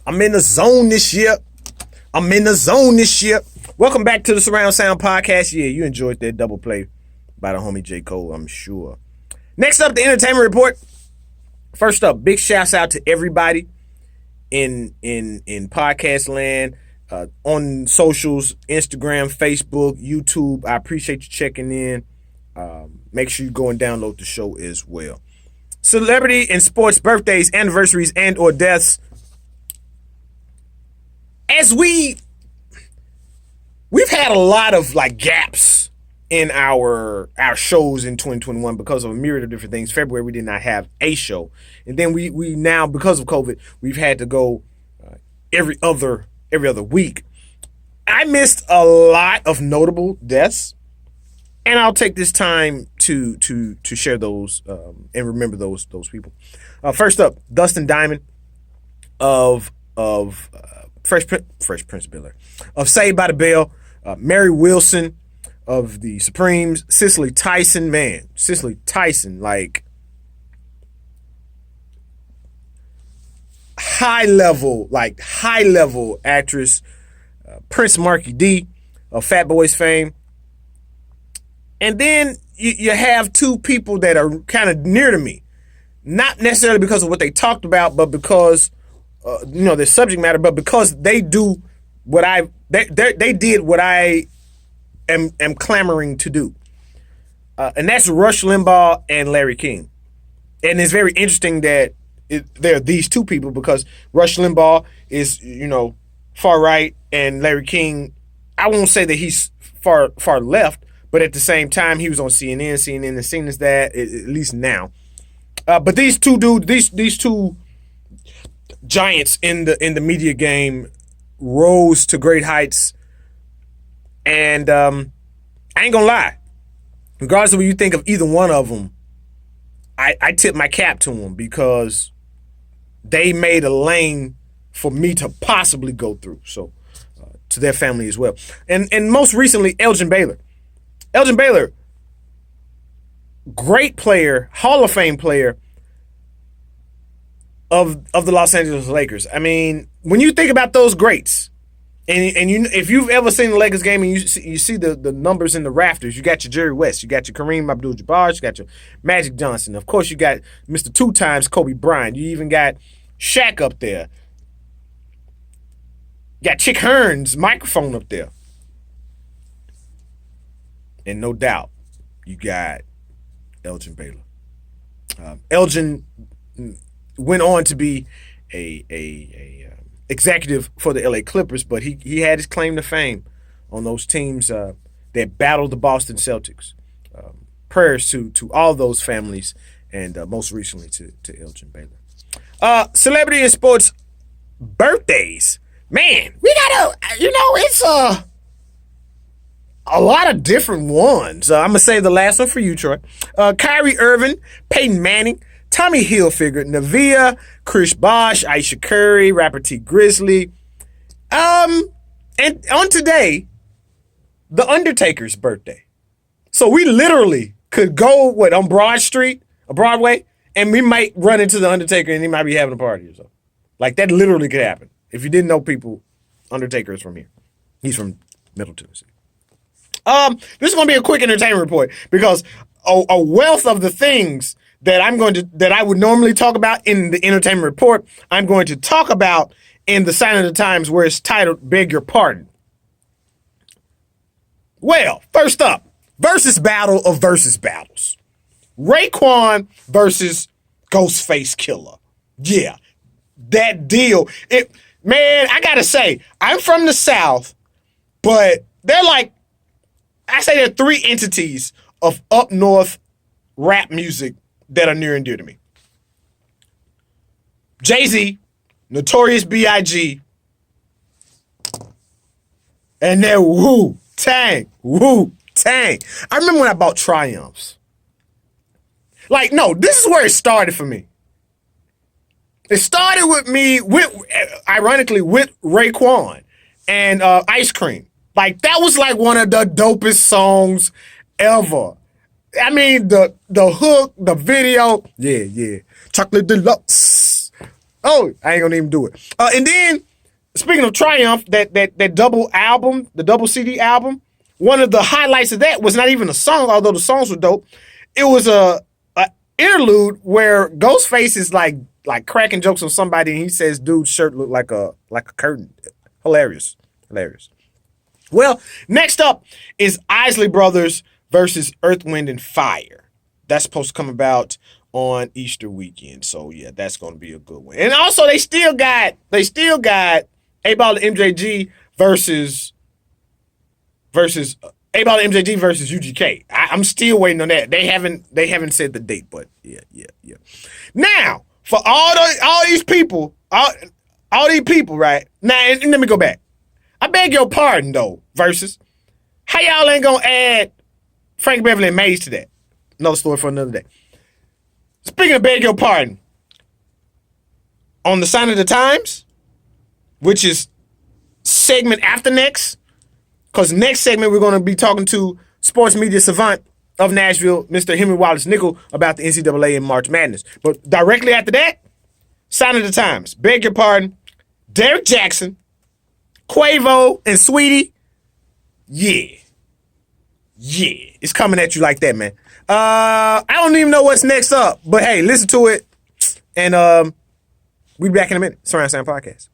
I'm in the zone this year. Welcome back to the Surround Sound Podcast. Yeah, you enjoyed that double play by the homie J.K.C, I'm sure. Next up, the entertainment report. First up, big shouts out to everybody in podcast land, on socials, Instagram, Facebook, YouTube. I appreciate you checking in. Make sure you go and download the show as well. Celebrity and sports birthdays, anniversaries, and or deaths. As we've had a lot of like gaps in our shows in 2021 because of a myriad of different things. February we did not have a show, and then we now, because of COVID, we've had to go every other week. I missed a lot of notable deaths, and I'll take this time to share those and remember those people. First up, Dustin Diamond of Fresh Prince of Bel-Air, of Saved by the Bell, Mary Wilson of the Supremes, Cicely Tyson, like high level actress, Prince Marky D of Fat Boys fame. And then you have two people that are kind of near to me, not necessarily because of what they talked about, but because their subject matter, but because they do what they did what I am clamoring to do, and that's Rush Limbaugh and Larry King. And it's very interesting that there are these two people, because Rush Limbaugh is far right, and Larry King, I won't say that he's far left, but at the same time he was on CNN is seen as that, at least now. But these two dudes, these two giants in the media game rose to great heights, and I ain't gonna lie, regardless of what you think of either one of them, I tip my cap to them, because they made a lane for me to possibly go through. So to their family as well. And most recently, Elgin Baylor, great player, Hall of Fame player of the Los Angeles Lakers. I mean, when you think about those greats, and if you've ever seen the Lakers game and you see the numbers in the rafters, you got your Jerry West, you got your Kareem Abdul-Jabbar, you got your Magic Johnson. Of course, you got Mr. Two Times Kobe Bryant. You even got Shaq up there. You got Chick Hearn's microphone up there. And no doubt, you got Elgin Baylor. Elgin went on to be a executive for the LA Clippers, but he had his claim to fame on those teams that battled the Boston Celtics. Prayers to all those families, and most recently to Elgin Baylor. Celebrity and sports birthdays. Man, we gotta, it's a lot of different ones. I'm gonna save the last one for you, Troy. Kyrie Irving, Peyton Manning, Tommy Hilfiger, Nevaeh, Chris Bosh, Aisha Curry, rapper T Grizzly. And on today, The Undertaker's birthday. So we literally could go, on Broadway, and we might run into The Undertaker and he might be having a party or something. Like, that literally could happen. If you didn't know people, Undertaker is from here. He's from Middle Tennessee. This is going to be a quick entertainment report, because a wealth of the things that I would normally talk about in the entertainment report, I'm going to talk about in the Sign of the Times, where it's titled "Beg Your Pardon." Well, first up, versus battle of versus battles. Raekwon versus Ghostface Killer. Yeah, that deal. Man, I gotta say, I'm from the South, but there are three entities of up north rap music that are near and dear to me. Jay-Z, Notorious B.I.G., and then Wu-Tang. I remember when I bought Triumphs. This is where it started for me. It started with me, ironically, with Raekwon and Ice Cream. That was one of the dopest songs ever. I mean, the hook, the video, yeah. Chocolate Deluxe. I ain't gonna even do it. And then, speaking of Triumph, that double album, the double CD album, one of the highlights of that was not even a song, although the songs were dope. It was a interlude where Ghostface is like cracking jokes on somebody, and he says, "Dude's shirt looked like a curtain." Hilarious. Well, next up is Isley Brothers versus Earth, Wind, and Fire. That's supposed to come about on Easter weekend. So yeah, that's going to be a good one. And also they still got A-Ball and MJG versus A-Ball and MJG versus UGK. I'm still waiting on that. They haven't said the date, but yeah. Now, for all these people, right? Now, and let me go back. I beg your pardon, though, versus. How y'all ain't gonna add Frank Beverly and Maze to that? Another story for another day. Speaking of beg your pardon, on the Sign of the Times, which is segment after next, because next segment we're going to be talking to sports media savant of Nashville, Mr. Henry Wallace Nichols, about the NCAA and March Madness. But directly after that, Sign of the Times. Beg your pardon, Derek Jackson, Quavo, and Sweetie. Yeah. It's coming at you like that, man. I don't even know what's next up, but hey, listen to it. And we'll be back in a minute. Surround Sound Podcast.